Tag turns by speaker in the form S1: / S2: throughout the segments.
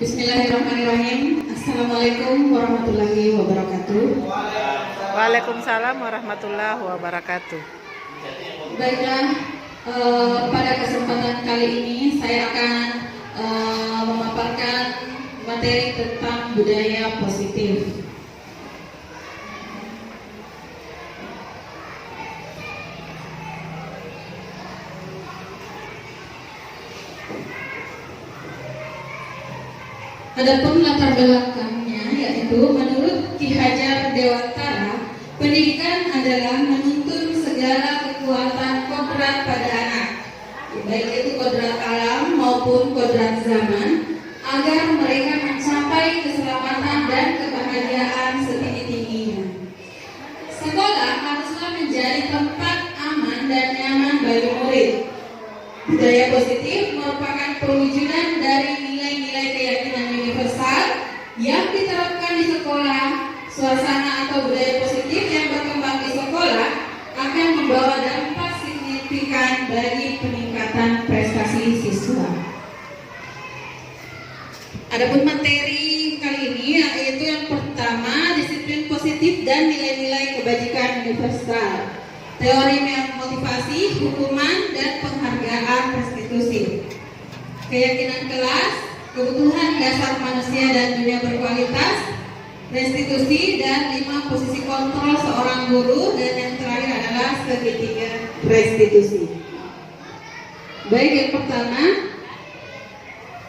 S1: Bismillahirrahmanirrahim. Assalamualaikum warahmatullahi wabarakatuh.
S2: Waalaikumsalam warahmatullahi wabarakatuh.
S1: Baiklah, pada kesempatan kali ini saya akan memaparkan materi tentang budaya positif. Adapun latar belakangnya yaitu menurut Ki Hajar Dewantara, pendidikan adalah menuntun segala kekuatan kodrat pada anak, baik itu kodrat alam maupun kodrat zaman, agar mereka mencapai keselamatan dan kebahagiaan setinggi-tingginya. Sekolah haruslah menjadi tempat aman dan nyaman bagi murid. Budaya positif merupakan perwujudan dari nilai-nilai keyakinan universal yang diterapkan di sekolah. Suasana atau budaya positif yang berkembang di sekolah akan membawa dampak signifikan bagi peningkatan prestasi siswa. Adapun materi kali ini yaitu yang pertama, disiplin positif dan nilai-nilai kebajikan universal. Teori motivasi, hukuman, dan penghargaan restitusi. Keyakinan kelas, kebutuhan dasar manusia dan dunia berkualitas, restitusi, dan 5 posisi kontrol seorang guru, dan yang terakhir adalah segitiga restitusi. Baik, yang pertama,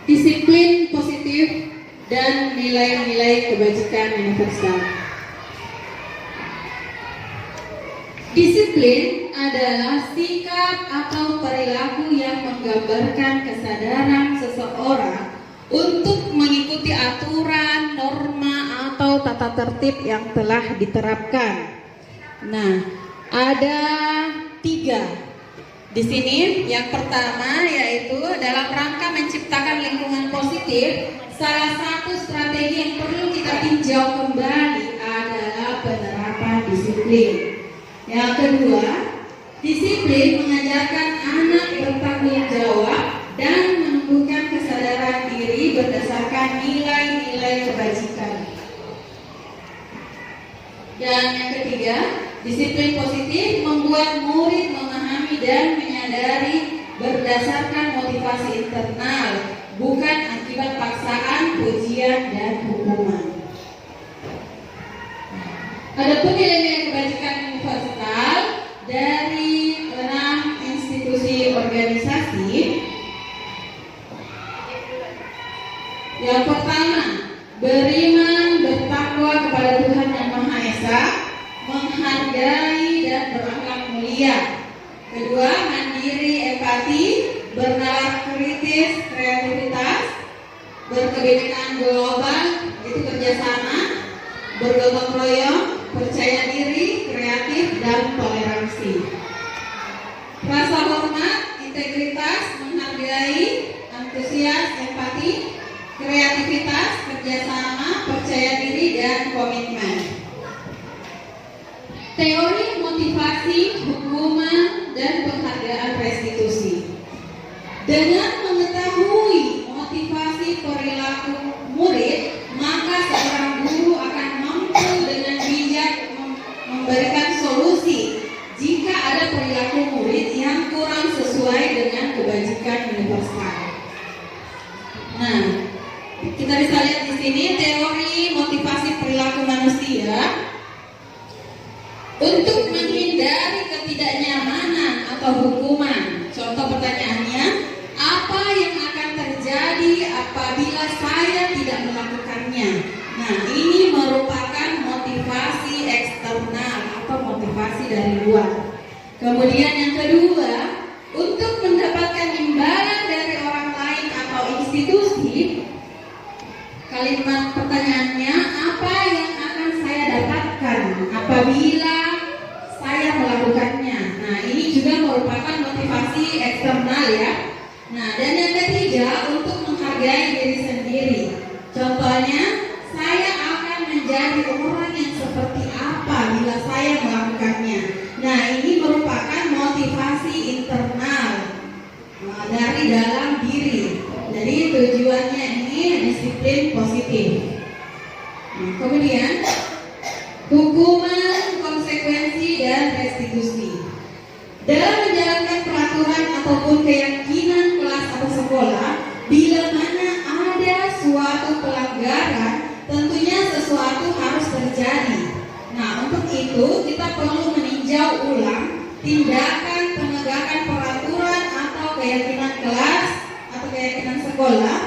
S1: disiplin positif dan nilai-nilai kebajikan universal. Disiplin adalah sikap atau perilaku yang menggambarkan kesadaran seseorang untuk mengikuti aturan, norma, atau tata tertib yang telah diterapkan. Nah, ada 3 di sini. Yang pertama yaitu dalam rangka menciptakan lingkungan positif, salah satu strategi yang perlu kita tinjau kembali adalah penerapan disiplin. Yang kedua, disiplin mengajarkan anak bertanggung jawab dan menumbuhkan kesadaran diri berdasarkan nilai-nilai kebajikan. Dan yang ketiga, disiplin positif membuat murid memahami dan menyadari berdasarkan motivasi internal, bukan akibat paksaan, pujian, dan hukuman. Adapun nilai-nilai kebajikan universal dari 6 institusi organisasi. Yang pertama, beriman, bertakwa kepada Tuhan Yang Maha Esa, menghargai dan berakhlak mulia. Kedua, mandiri, empati, bernalar kritis, kreativitas, berkebinekaan global, itu kerjasama, bergotong royong, percaya diri, kreatif, dan toleransi. Rasa hormat, integritas, menghargai, antusias, empati, kreativitas, kerjasama, percaya diri, dan komitmen. Teori motivasi, hukuman, dan penghargaan restitusi. Dengan mengetahui motivasi perilaku murid, maka seorang guru akan mampu dengan bijak memberikan solusi jika ada perilaku murid yang kurang sesuai dengan kebajikan universal. Nah, kita bisa lihat di sini teori motivasi perilaku manusia. Untuk menghindari ketidaknyamanan atau hukuman, contoh pertanyaannya, apa yang akan terjadi apabila saya tidak melakukannya? Nah, ini merupakan motivasi eksternal atau motivasi dari luar. Kemudian yang kedua, untuk mendapatkan imbalan dari orang lain atau institusi, kalimat pertanyaannya, apa yang akan saya dapatkan apabila saya melakukannya? Nah, ini juga merupakan motivasi eksternal ya. Nah, dan yang ketiga, untuk menghargai diri sendiri. Contohnya, saya akan menjadi orang yang seperti apa bila saya melakukannya. Nah, ini merupakan motivasi internal dari dalam diri. Jadi itu tujuannya ini disiplin positif. Nah, kemudian hukuman, konsekuensi, dan restitusi. Dalam menjalankan peraturan ataupun keyakinan kelas atau sekolah, bila mana ada suatu pelanggaran, tentunya sesuatu harus terjadi. Nah, untuk itu kita perlu meninjau ulang tindakan penegakan peraturan atau keyakinan kelas atau keyakinan sekolah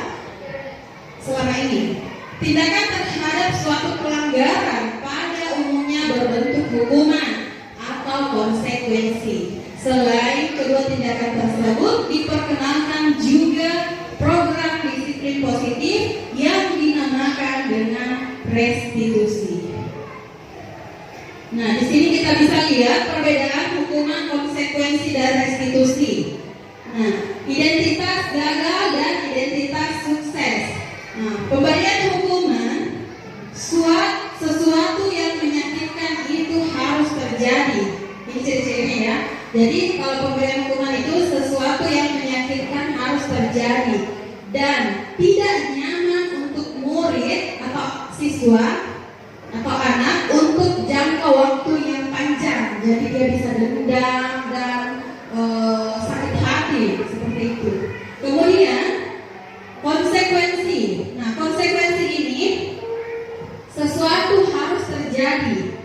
S1: selama ini. Tindakan terhadap suatu pelanggaran pada umumnya berbentuk hukuman atau konsekuensi. Selain kedua tindakan tersebut, diperkenalkan juga program disiplin positif yang dinamakan dengan restitusi. Nah, di sini kita bisa lihat perbedaan hukuman, konsekuensi, dan restitusi. Nah, identitas gagal dan identitas sukses. Nah, pemberian hukuman, sesuatu yang menyakitkan itu harus terjadi. Ini ciri-cirinya ya. Jadi kalau pemberian hukuman itu sesuatu yang menyakitkan harus terjadi dan tidak nyaman untuk murid atau siswa atau anak untuk jangka waktu yang panjang. Jadi dia bisa dendam dan sakit hati seperti itu. Kemudian konsekuensi. Nah, konsekuensi ini sesuatu harus terjadi.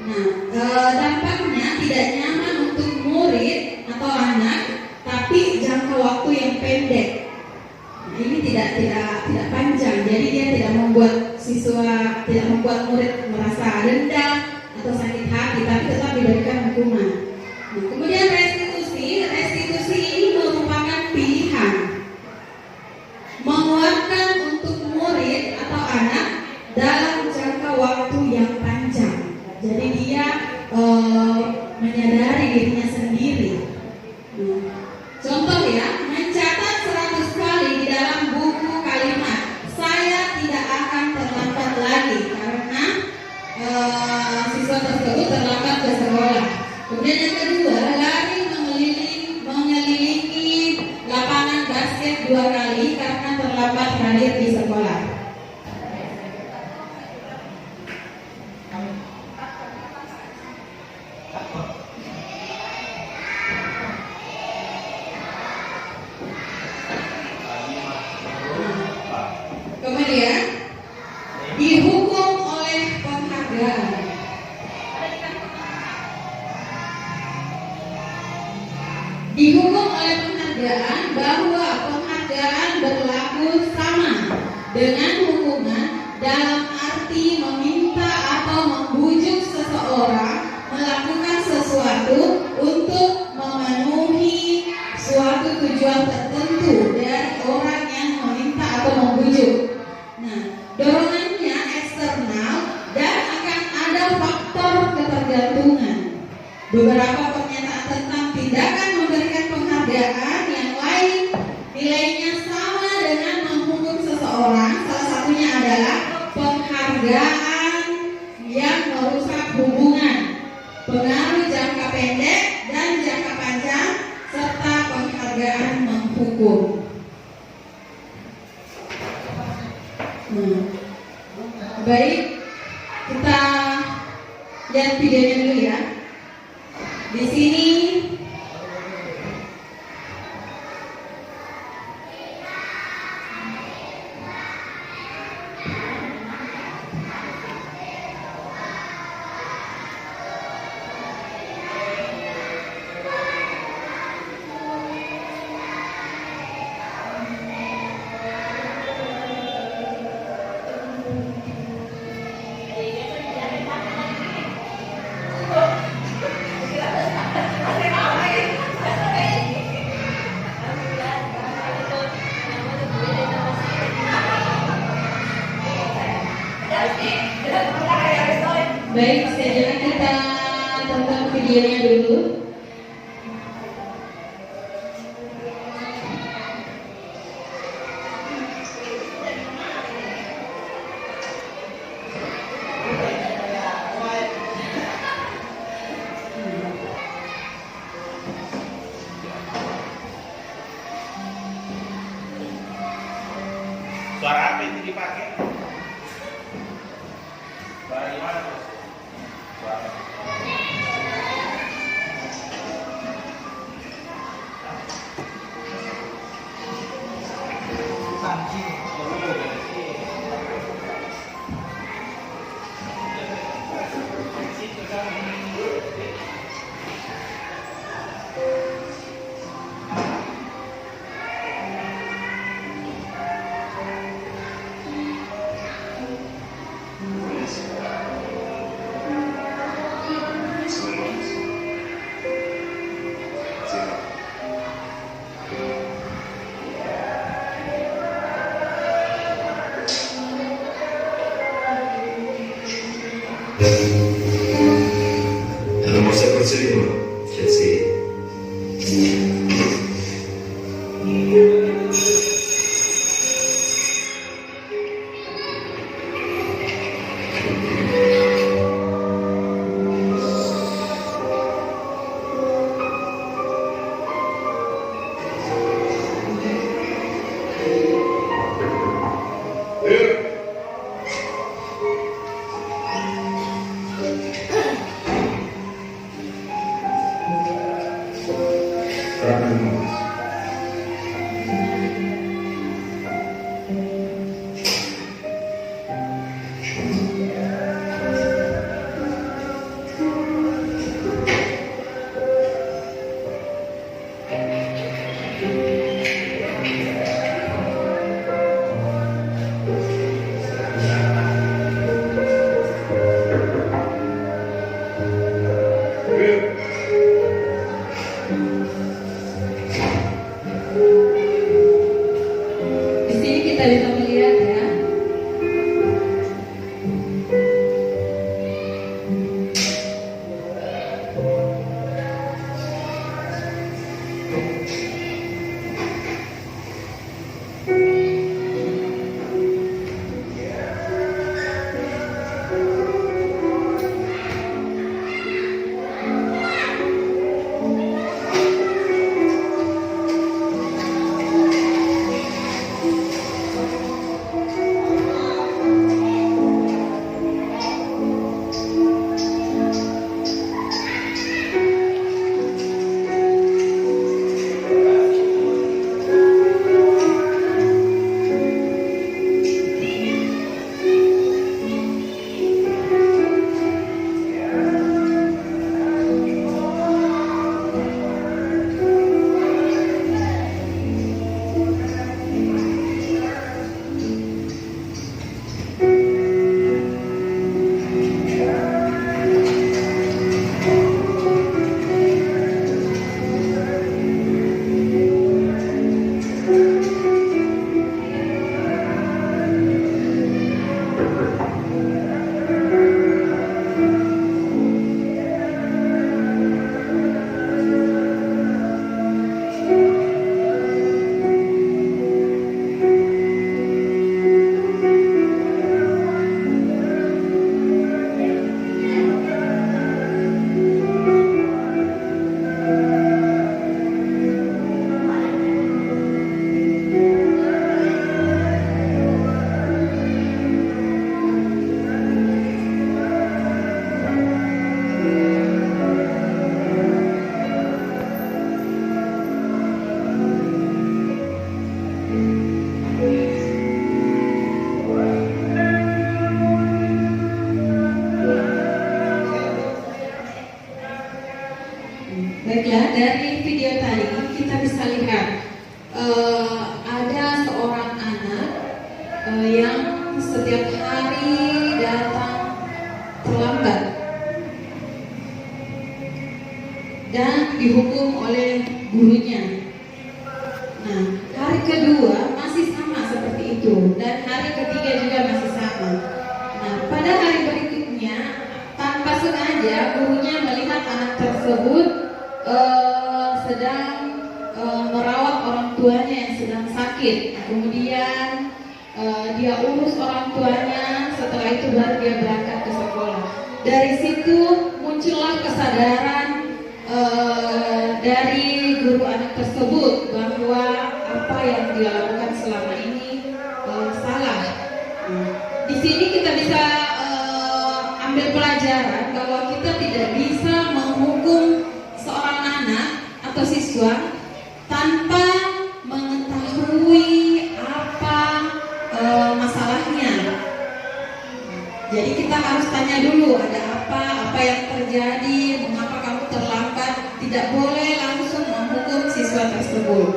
S1: Nah, dampaknya tidak nyaman untuk murid atau anak, tapi jangka waktu yang pendek. Nah, ini tidak panjang, jadi dia tidak membuat siswa, tidak membuat murid merasa dendam atau sakit hati, tapi tetap diberikan hukuman. Nah, kemudian restitusi ini merupakan pilihan menguatkan untuk murid atau anak dalam jangka waktu yang panjang. Jadi dia menyadari dirinya sendiri. Contoh ya, mencatat 100 kali di dalam buku kalimat "Saya tidak akan terlambat lagi" karena siswa tersebut terlambat ke sekolah. Kemudian yang kedua, lari mengelilingi lapangan basket 2 kali karena terlambat hadir di sekolah. Kemudian dihukum oleh penghargaan. Dihukum oleh penghargaan bahwa penghargaan berlaku sama dengan hukuman dalam arti meminta atau membujuk seseorang melakukan sesuatu untuk memenuhi suatu tujuan tertentu dari orang yang meminta atau membujuk. Nah, dorongannya eksternal dan akan ada faktor ketergantungan. Beberapa pernyataan tentang tindakan memberikan penghargaan yang lain nilainya sama dengan menghukum seseorang. Salah satunya adalah penghargaan yang merusak hubungan, pengaruh jangka pendek dan jangka panjang, serta penghargaan menghukum. Baik, kita lihat videonya dulu ya. Di sini baik, sekarang kita tonton videonya dulu.
S3: Suara apa itu dipakai? Suara gimana bos? Suara.
S4: Hanno mosso il consiglio, cioè sì.
S1: Di sini kita bisa melihat ya. Baiklah, dari video tadi kita bisa lihat ada seorang anak yang setiap hari datang terlambat dan dihukum oleh gurunya. Nah, hari kedua masih sama seperti itu dan hari ketiga juga masih sama. Nah, pada hari berikutnya tanpa sengaja gurunya melihat anak tersebut sedang merawat orang tuanya yang sedang sakit. Kemudian dia urus orang tuanya, setelah itu baru dia berangkat ke sekolah. Dari situ muncullah kesadaran dari guru anak tersebut bahwa apa yang dia lakukan selama ini salah. pelajaran bahwa kita tidak bisa menghukum seorang anak atau siswa tanpa mengetahui apa masalahnya. Jadi kita harus tanya dulu ada apa yang terjadi, mengapa kamu terlambat. Tidak boleh langsung menghukum siswa tersebut.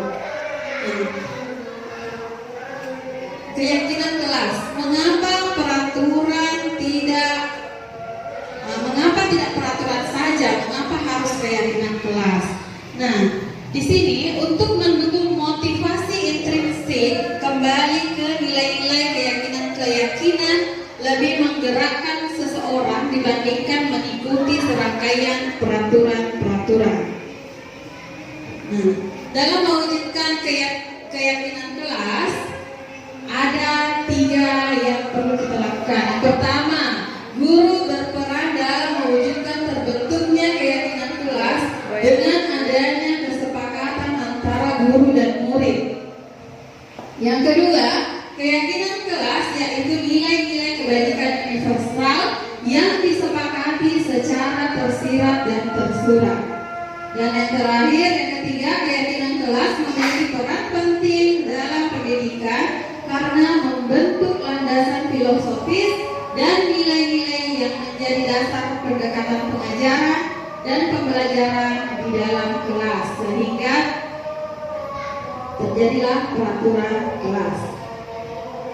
S1: Keyakinan kelas, mengapa tidak peraturan saja, mengapa harus keyakinan kelas? Nah, di sini untuk mendukung motivasi intrinsik kembali ke nilai-nilai keyakinan lebih menggerakkan seseorang dibandingkan mengikuti serangkaian peraturan-peraturan. Nah, dalam mewujudkan keyakinan kelas ada 3 yang perlu kita lakukan. Yang pertama, guru berperan dalam mewujudkan terbentuknya keyakinan kelas dengan adanya kesepakatan antara guru dan murid. Yang kedua, keyakinan kelas yaitu nilai-nilai kebajikan universal yang disepakati secara tersirat dan tersurat. Dan yang terakhir, yang ketiga, keyakinan kelas memiliki peran penting dalam pendidikan karena membentuk landasan filosofis dan nilai-nilai yang menjadi dasar pendekatan pengajaran dan pembelajaran di dalam kelas, sehingga terjadilah peraturan kelas.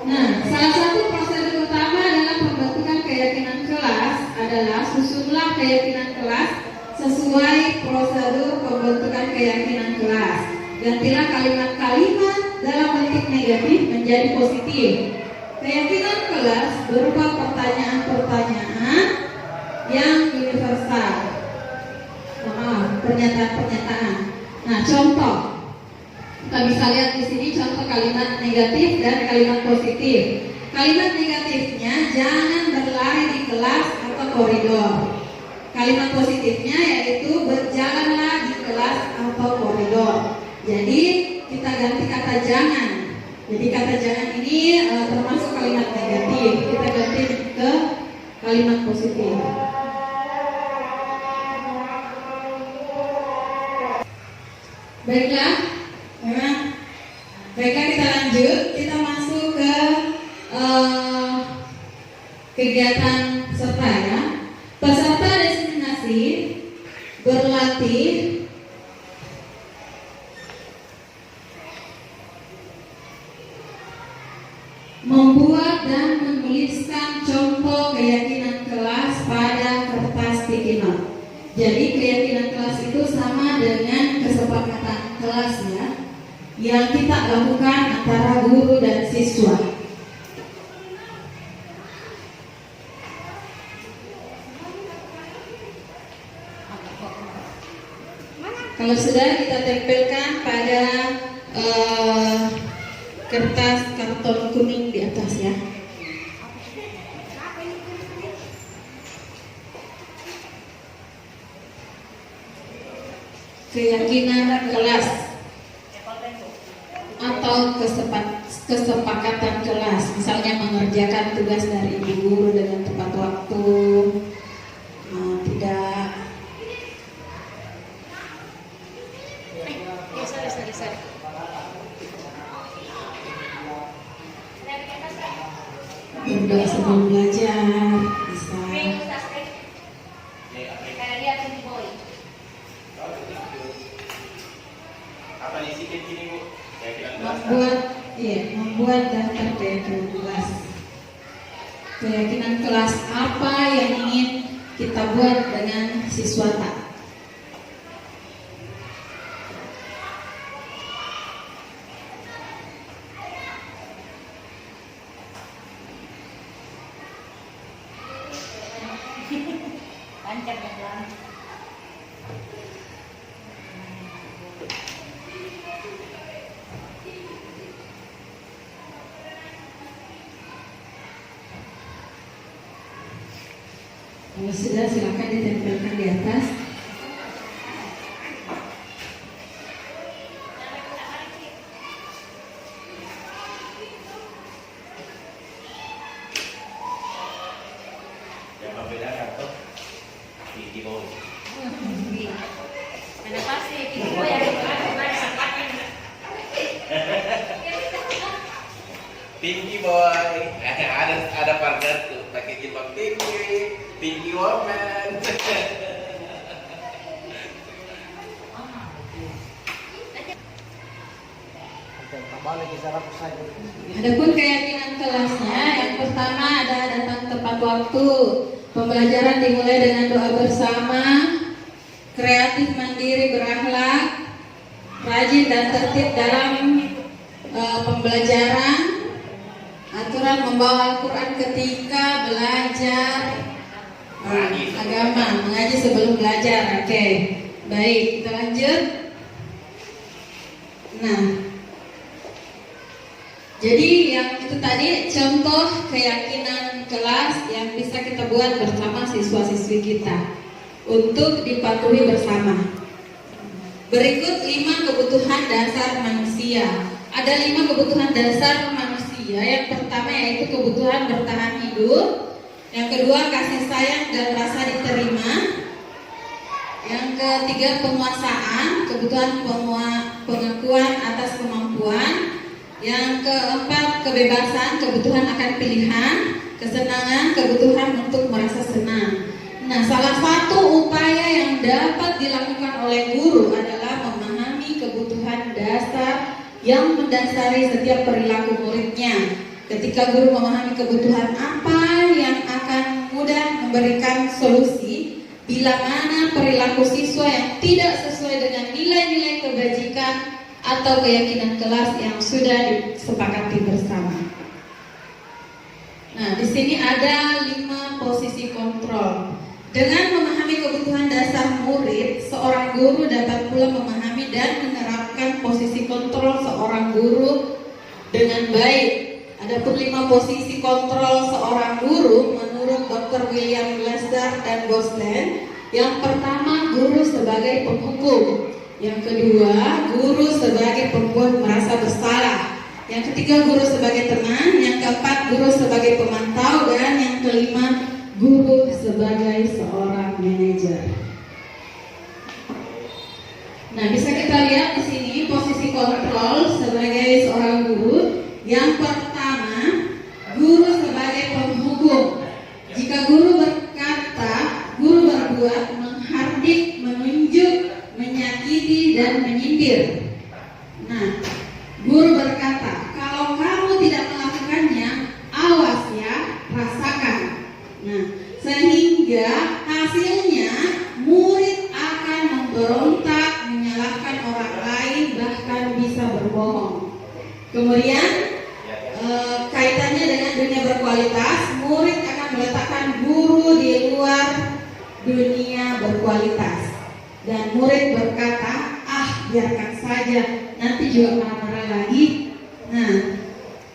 S1: Nah, salah satu prosedur utama dalam pembentukan keyakinan kelas adalah susunlah keyakinan kelas sesuai prosedur pembentukan keyakinan kelas. Gantilah kalimat-kalimat dalam bentuk negatif menjadi positif. Keyakinan kelas berupa pertanyaan-pertanyaan yang universal. Pernyataan-pernyataan. Nah, contoh. Kita bisa lihat di sini contoh kalimat negatif dan kalimat positif. Kalimat negatifnya, jangan berlari di kelas atau koridor. Kalimat positifnya yaitu berjalanlah di kelas atau koridor. Jadi kita ganti kata jangan. Jadi kata jangan ini termasuk kalimat negatif. Kita ganti ke kalimat positif. Baiklah, baiklah kita lanjut. Kita masuk ke kegiatan peserta ya. Peserta destinasi berlatih membuat dan menuliskan contoh keyakinan kelas pada kertas sticky note. Jadi keyakinan kelas itu sama dengan kesepakatan kelas ya, yang kita lakukan antara guru dan siswa. Kalau sudah kita tempelkan pada kertas karton kuning di atas ya. Keyakinan kelas atau kesepakatan kelas, misalnya mengerjakan tugas dari ibu guru dengan tepat waktu, tidak berdoa sebelum belajar, bisa membuat daftar keyakinan kelas. Keyakinan kelas apa yang ingin kita buat dengan siswa tak? Kalau sudah, silakan ditempelkan di atas.
S3: Yang membedakan tuh Tinggi boy. Ada partner tuh pakai jilbab tinggi. Tinggi woman.
S1: Adapun keyakinan kelasnya, yang pertama ada datang tepat waktu. Pembelajaran dimulai dengan doa bersama, kreatif mandiri berakhlak, rajin dan tertib dalam pembelajaran, aturan membawa Al-Quran ketika belajar agama, mengaji sebelum belajar. Oke, baik, kita lanjut. Nah, jadi yang itu tadi contoh keyakinan kelas yang bisa kita buat bersama siswa-siswi kita untuk dipatuhi bersama. Berikut 5 kebutuhan dasar manusia. Ada 5 kebutuhan dasar manusia. Yang pertama yaitu kebutuhan bertahan hidup. Yang kedua kasih sayang dan rasa diterima. Yang ketiga penguasaan, kebutuhan pengakuan atas kemampuan. Yang keempat kebebasan, kebutuhan akan pilihan. Kesenangan, kebutuhan untuk merasa senang. Nah, salah satu upaya yang dapat dilakukan oleh guru adalah memahami kebutuhan dasar yang mendasari setiap perilaku muridnya. Ketika guru memahami kebutuhan apa yang akan mudah memberikan solusi bila mana perilaku siswa yang tidak sesuai dengan nilai-nilai kebajikan atau keyakinan kelas yang sudah disepakati bersama. Nah, di sini ada 5 posisi kontrol. Dengan memahami kebutuhan dasar murid, seorang guru dapat pula memahami dan menerapkan posisi kontrol seorang guru dengan baik. Adapun 5 posisi kontrol seorang guru menurut Dr. William Glasser dan Bosland. Yang pertama, guru sebagai penghukum. Yang kedua, guru sebagai pembuat merasa bersalah. Yang ketiga, guru sebagai teman. Yang keempat, guru sebagai pemantau. Dan yang kelima, guru sebagai seorang manajer. Nah, bisa kita lihat di sini posisi kontrol sebagai seorang guru. Yang pertama, guru sebagai penghukum. Jika guru berkata, guru berbuat, menghardik, menunjuk, menyakiti dan menyindir. Nah, guru berkata, kalau kamu tidak melakukannya, awas ya, rasakan. Nah, sehingga hasilnya murid akan memberontak, menyalahkan orang lain, bahkan bisa berbohong. Kemudian kaitannya dengan dunia berkualitas, murid akan meletakkan guru di luar dunia berkualitas. Dan murid berkata, biarkan saja, nanti juga marah-marah lagi. Nah,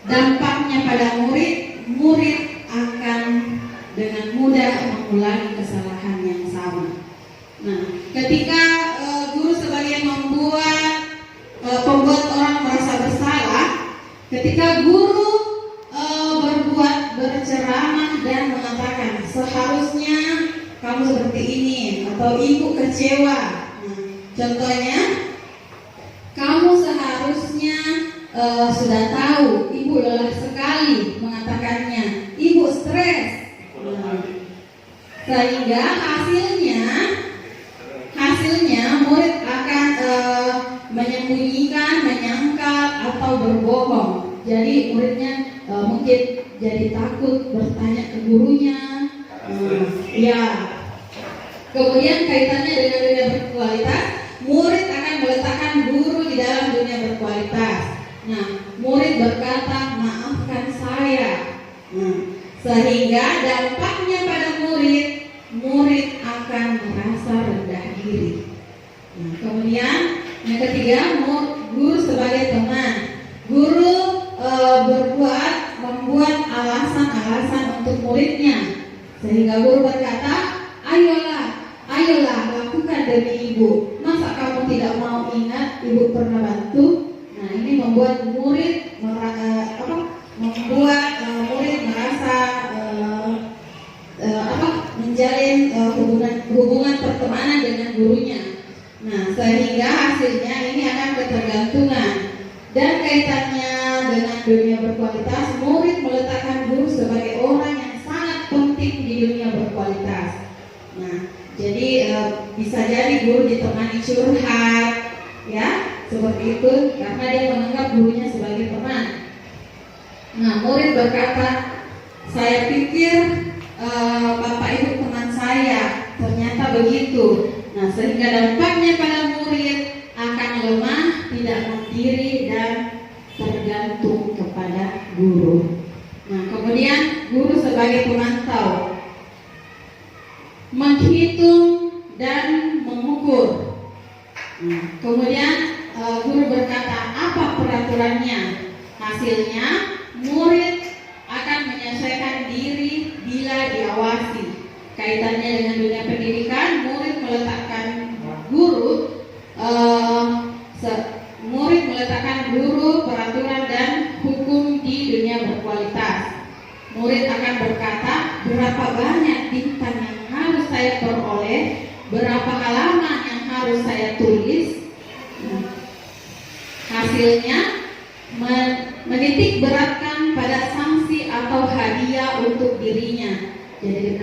S1: dampaknya pada murid akan dengan mudah mengulangi kesalahan yang sama. Nah, ketika guru sebagai pembuat orang merasa bersalah, ketika guru berceramah dan mengatakan seharusnya kamu seperti ini, atau ibu kecewa. Nah, contohnya, kamu seharusnya sudah tahu, ibu lelah sekali mengatakannya, ibu stres. Nah, sehingga hasilnya murid akan menyembunyikan, menyangkal atau berbohong. Jadi muridnya mungkin jadi takut bertanya ke gurunya. Ya. Kemudian kaitannya dengan dunia berkualitas, murid akan meletakkan guru di dalam dunia berkualitas. Nah, murid berkata, maafkan saya. Nah, sehingga dampaknya pada murid akan merasa rendah diri. Nah, kemudian yang ketiga, guru sebagai teman. Guru membuat alasan-alasan untuk muridnya, sehingga guru berkata, ayolah lakukan demi ibu. Masa kamu tidak mau ingat ibu pernah bantu? Nah, ini membuat murid merasa menjalin hubungan pertemanan dengan gurunya. Nah, sehingga hasilnya ini akan ketergantungan. Dan kaitannya dengan dunia berkualitas berkualitas, murid meletakkan guru sebagai orang yang sangat penting di dunia berkualitas. Nah, jadi bisa jadi guru ditemani curhat, ya, seperti itu, karena dia menganggap gurunya sebagai teman. Nah, murid berkata, saya pikir Bapak Ibu teman saya, ternyata begitu. Nah, sehingga dampaknya pada murid akan lemah, tidak mandiri dan tergantung kepada guru. Nah, kemudian guru sebagai pemantau, menghitung dan mengukur. Nah, kemudian guru berkata, apa peraturannya? Hasilnya murid akan menyesuaikan diri bila diawasi. Kaitannya dengan dunia pendidikan, murid meletakkan guru peraturan dan hukum di dunia berkualitas. Murid akan berkata, berapa banyak bintang yang harus saya peroleh, berapa halaman yang harus saya tulis. Hasilnya menitik beratkan pada sanksi atau hadiah untuk dirinya. Jadi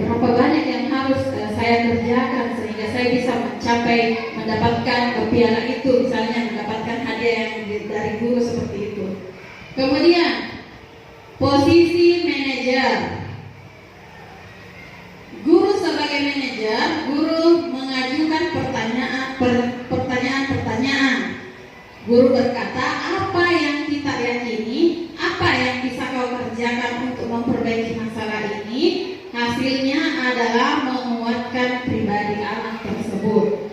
S1: berapa banyak yang harus saya kerjakan sehingga saya bisa mendapatkan piala itu, misalnya mendapatkan hadiah yang dari guru seperti itu. Kemudian posisi manajer. Guru sebagai manajer, guru mengajukan pertanyaan. Guru berkata, apa yang kita yakini, apa yang bisa kau kerjakan untuk memperbaiki masalah ini? Hasilnya adalah menguatkan pribadi anak tersebut.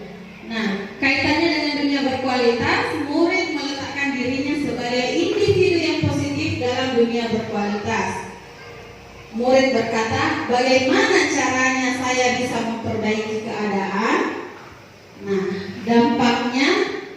S1: Nah, kaitannya dengan dunia berkualitas, murid meletakkan dirinya sebagai individu yang positif dalam dunia berkualitas. Murid berkata, bagaimana caranya saya bisa memperbaiki keadaan? Nah, dampaknya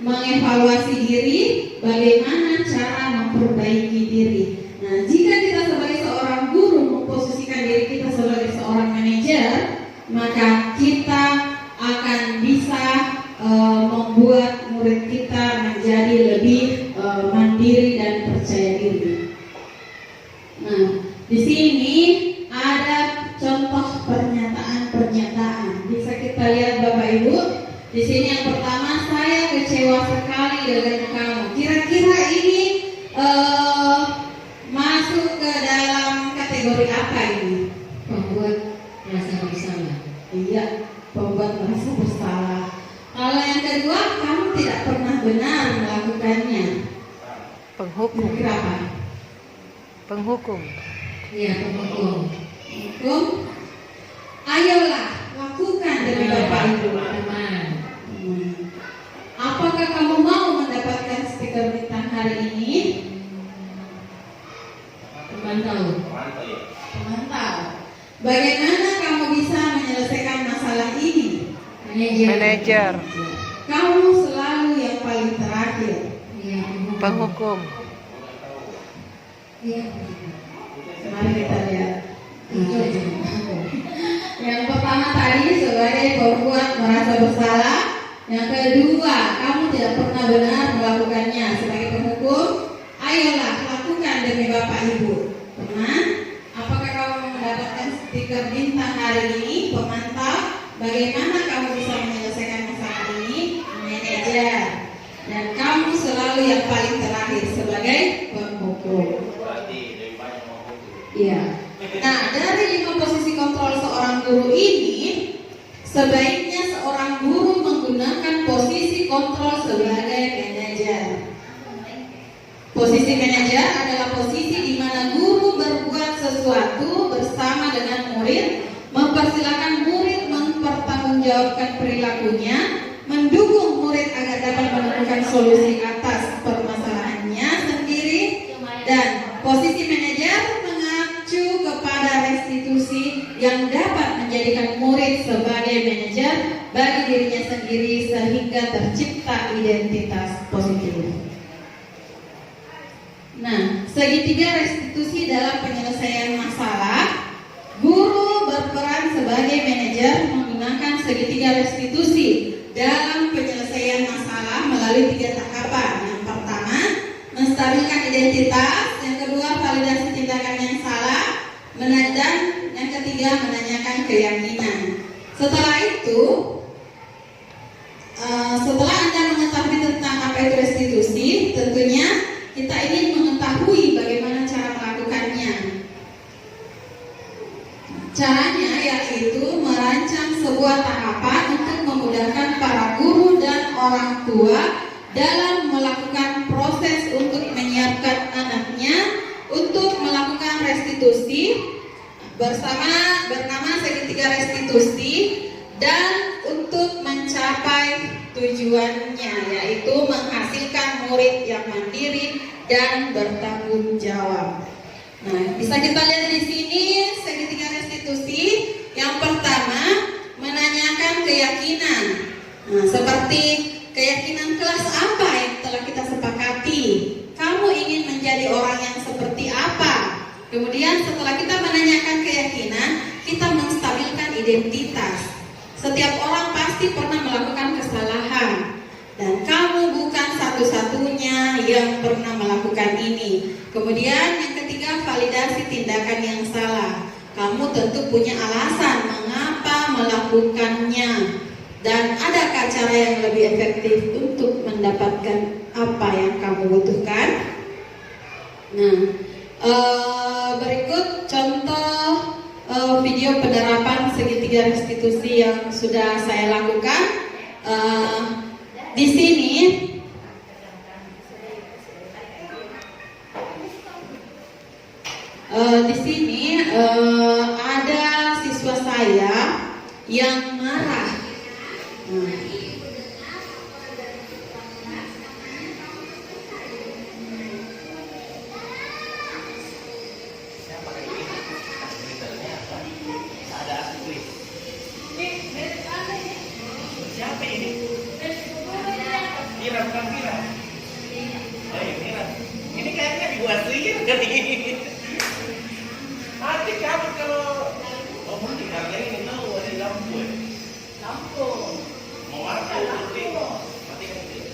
S1: mengevaluasi diri, bagaimana cara memperbaiki diri. Nah, jika kita sebagai seorang guru memposisikan diri kita sebagai seorang manajer, maka kita akan bisa membuat murid kita menjadi lebih mandiri dan percaya diri. Nah, di sini ada contoh pernyataan. Bisa kita lihat Bapak Ibu. Di sini yang pertama, saya kecewa sekali dengan kamu. Kira-kira ini masuk ke dalam kategori apa ini?
S5: Membuat merasa bersalah.
S1: Iya, membuat merasa bersalah. Kalau yang kedua, kamu tidak pernah benar melakukannya.
S2: Penghukum.
S1: Kira apa?
S2: Penghukum.
S5: Iya, penghukum.
S1: Hukum. Ayolah, lakukan demi Bapak Ibu.
S5: Teman.
S1: Apakah kamu mau mendapatkan stiker bintang hari ini?
S5: Pemantau.
S1: Pemantau. Bagaimana kamu bisa menyelesaikan masalah ini?
S2: Manajer.
S1: Kamu selalu yang paling terakhir.
S5: Iya,
S2: Penghukum.
S5: Iya.
S1: Mari kita lihat. Yang pertama tadi sebagai pembuat merasa bersalah. Yang kedua, kamu tidak pernah benar melakukannya. Sebagai penghukum, ayolah lakukan demi Bapak Ibu. Teman, apakah kamu mendapatkan stiker bintang hari ini? Pemantau, bagaimana kamu bisa menyelesaikan masalah ini? Manajer. Dan kamu selalu yang paling terakhir sebagai penghukum. Iya. Nah, dari 5 posisi kontrol seorang guru ini, sebaiknya seorang guru menggunakan posisi kontrol sebagai manajer. Posisi manajer adalah posisi di mana guru berbuat sesuatu bersama dengan murid, mempersilahkan murid mempertanggungjawabkan perilakunya, mendukung murid agar dapat menemukan solusi atas permasalahannya sendiri, dan posisi manajer mengacu kepada restitusi yang dapat menjadikan murid sebagai manajer bagi dirinya sendiri sehingga tercipta identitas positif. Nah, segitiga restitusi dalam penyelesaian masalah, guru berperan sebagai manajer menggunakan segitiga restitusi dalam penyelesaian masalah melalui 3 tahapan. Yang pertama, menstabilkan identitas. Yang mengetahui bagaimana cara melakukannya. Caranya yaitu merancang sebuah tahapan untuk memudahkan para guru dan orang tua dalam melakukan proses untuk menyiapkan anaknya untuk melakukan restitusi bernama segitiga restitusi, dan untuk mencapai tujuannya yaitu menghasilkan murid yang mandiri dan bertanggung jawab. Nah, bisa kita lihat di sini segitiga restitusi. Yang pertama, menanyakan keyakinan. Nah, seperti keyakinan kelas apa yang telah kita sepakati? Kamu ingin menjadi orang yang seperti apa? Kemudian setelah kita menanyakan keyakinan, kita menstabilkan identitas. Setiap orang pasti pernah melakukan kesalahan, dan kamu bukan satu-satunya yang pernah melakukan ini. Kemudian yang ketiga, validasi tindakan yang salah. Kamu tentu punya alasan mengapa melakukannya, dan adakah cara yang lebih efektif untuk mendapatkan apa yang kamu butuhkan? Nah, berikut contoh video penerapan segitiga restitusi yang sudah saya lakukan. Di sini ada siswa saya yang marah.
S3: Siapa ini? Mira, bukan Mira. Oh iya, Mira. Ini kayaknya dibuat sihir kan ini. Nanti kamu kalau mungkin karena ini tahu ada lampu. Lampu. Mau apa? Mati kan itu.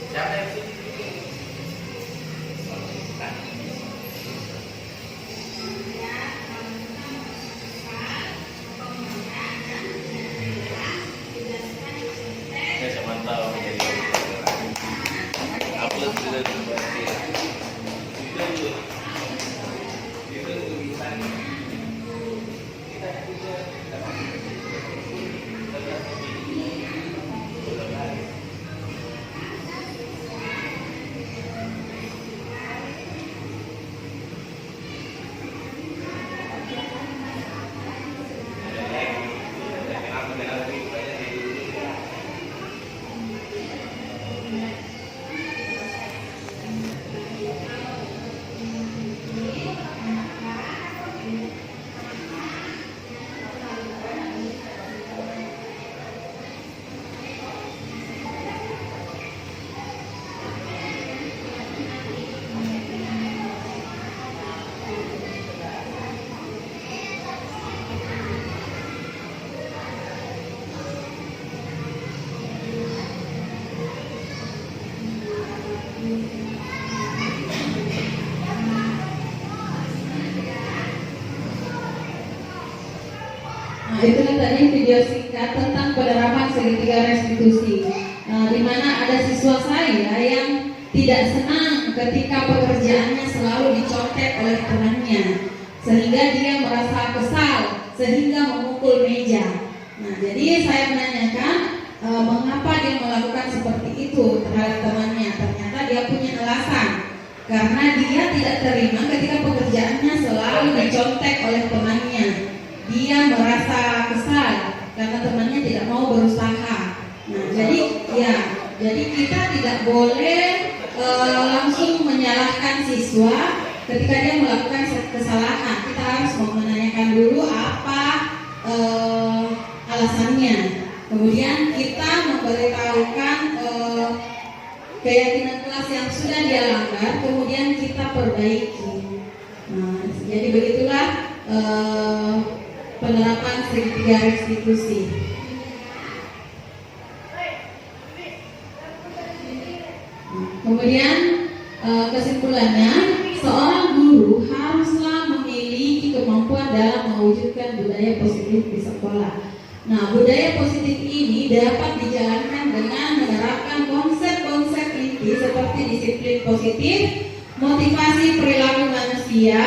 S3: Siapa yang sini? Saya mantau menjadi upload sudah dibuat.
S1: Nah, itulah tadi video singkat tentang penerapan segitiga restitusi. Di mana ada siswa saya yang tidak senang ketika pekerjaannya selalu dicontek oleh temannya, sehingga dia merasa kesal sehingga memukul meja. Nah, jadi saya menanyakan mengapa dia melakukan seperti itu terhadap temannya. Ternyata dia punya alasan, karena dia tidak terima ketika pekerjaannya selalu dicontek oleh temannya. Dia merasa kesal karena temannya tidak mau berusaha. Nah, jadi kita tidak boleh langsung menyalahkan siswa ketika dia melakukan kesalahan. Kita harus menanyakan dulu apa alasannya. Kemudian kita memberitahukan keyakinan kelas yang sudah dia langgar, kemudian kita perbaiki. Nah, jadi begitulah penerapan segitiga restitusi. Kemudian kesimpulannya, seorang guru haruslah memiliki kemampuan dalam mewujudkan budaya budaya positif di sekolah. Nah, budaya positif ini dapat dijalankan dengan menerapkan konsep-konsep inti seperti disiplin positif, motivasi perilaku manusia,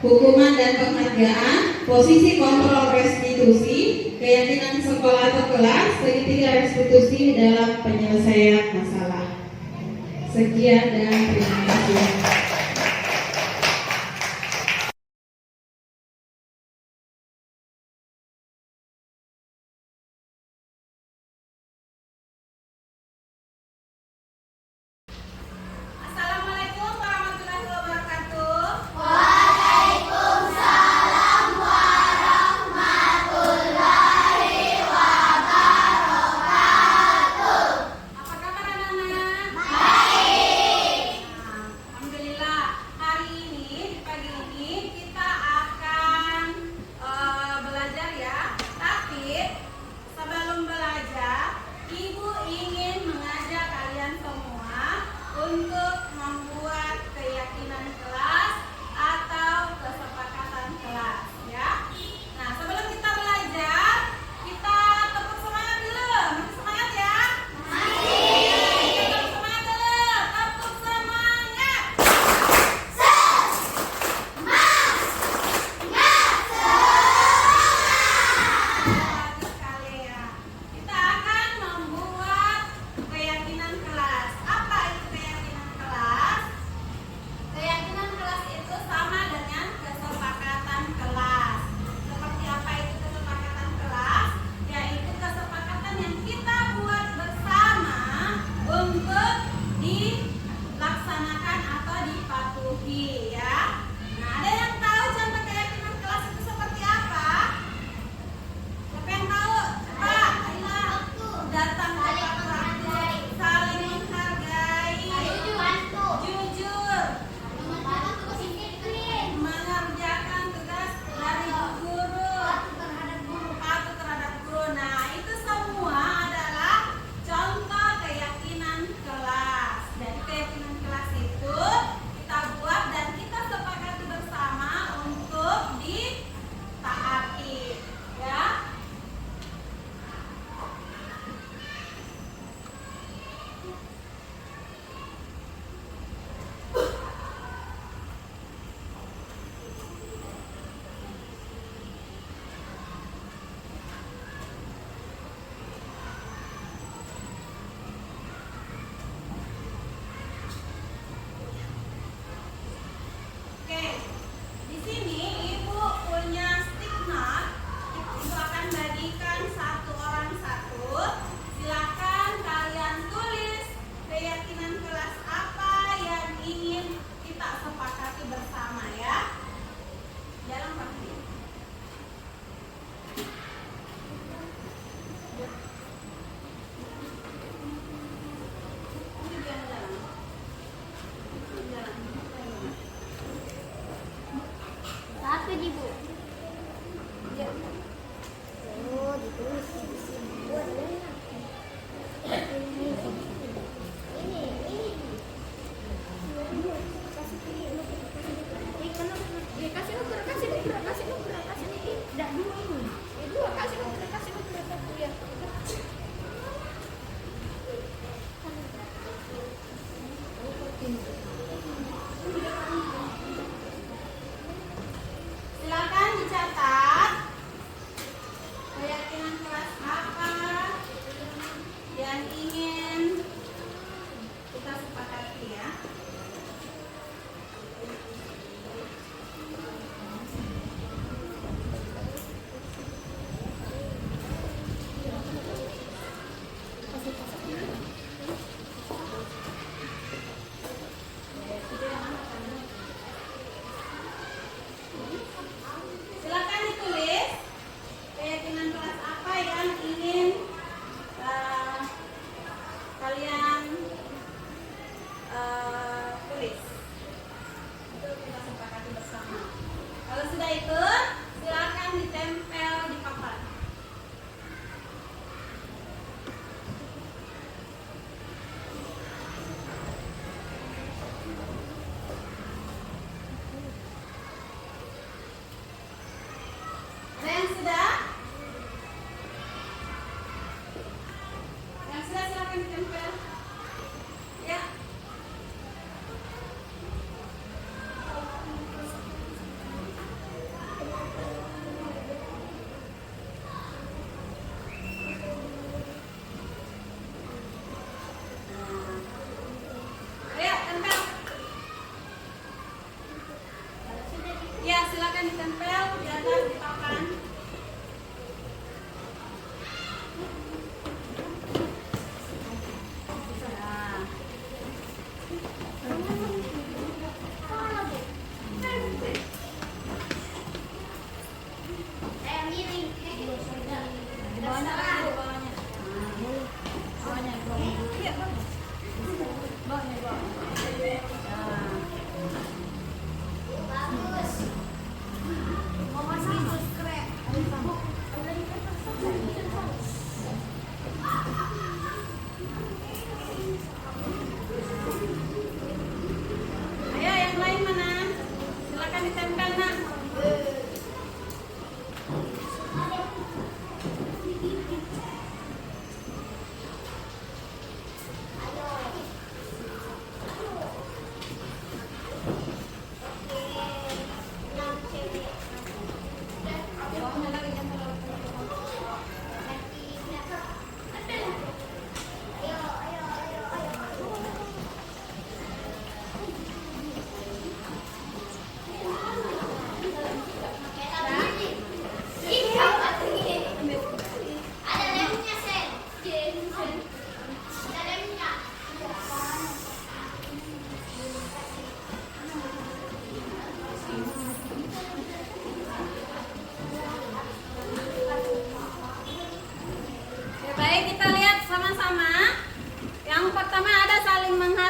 S1: hukuman dan penghargaan, posisi kontrol restitusi, keyakinan sekolah atau kelas, segitiga restitusi dalam penyelesaian masalah. Sekian dan terima kasih.
S6: Assalamualaikum warahmatullahi wabarakatuh. Apa kabar anak-anak? Baik. Alhamdulillah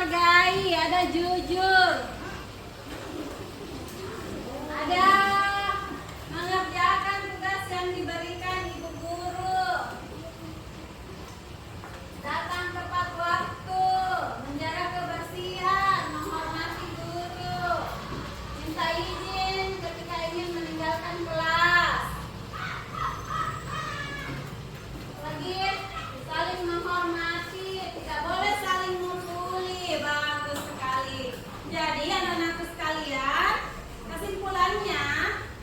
S6: menghargai, ada jujur, ada mengerjakan tugas yang diberikan ibu guru, datang tepat waktu, menjaga kebersihan, menghormati guru, minta izin ketika ingin meninggalkan kelas. Lagi saling menghormati, tidak boleh saling membuli. Bagus sekali. Jadi anak-anakku sekalian, kesimpulannya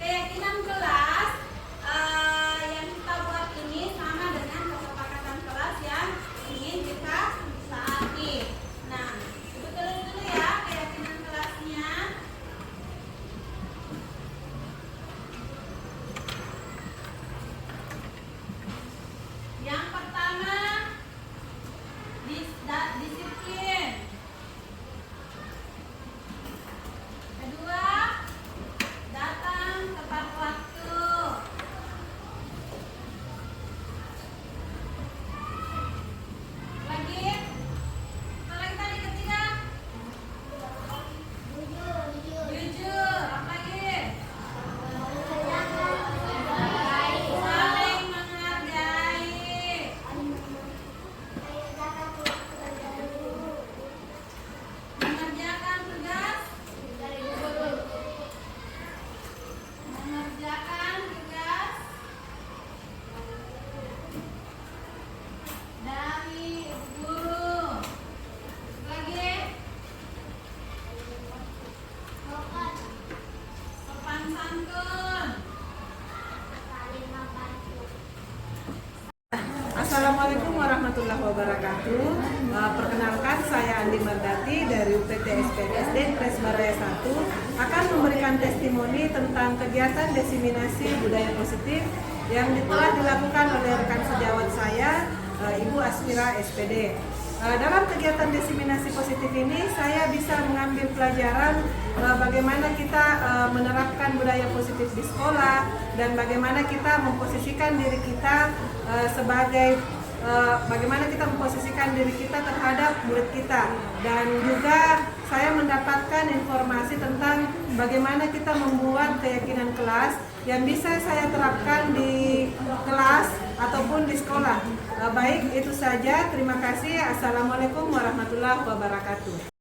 S6: keyakinan kelas yang kita buat ini sama dengan kesepakatan kelas yang ingin kita taati. Nah, betul dulu ya keyakinan kelasnya. Yang pertama, disiplin. Kedua, datang tepat waktu. Lagi, apa lagi tadi ketiga? Jujur. Apa lagi? Saling menghargai. Mengerjakan tugas. Mengerjakan tugas dari ibu guru. Lagi. Sopan santun.
S7: Assalamualaikum warahmatullahi wabarakatuh. Perkenalkan, saya Andi Mardati dari UPT SPSD Presbaraya 1 akan memberikan testimoni tentang kegiatan diseminasi budaya positif yang telah dilakukan oleh rekan sejawat saya, Ibu Asmira SPD. Dalam kegiatan diseminasi positif ini, saya bisa mengambil pelajaran bagaimana kita menerapkan budaya positif di sekolah dan bagaimana kita memposisikan diri kita bagaimana kita memposisikan diri kita terhadap murid kita, dan juga saya mendapatkan informasi tentang bagaimana kita membuat keyakinan kelas yang bisa saya terapkan di kelas ataupun di sekolah. Baik, itu saja. Terima kasih. Assalamualaikum warahmatullahi wabarakatuh.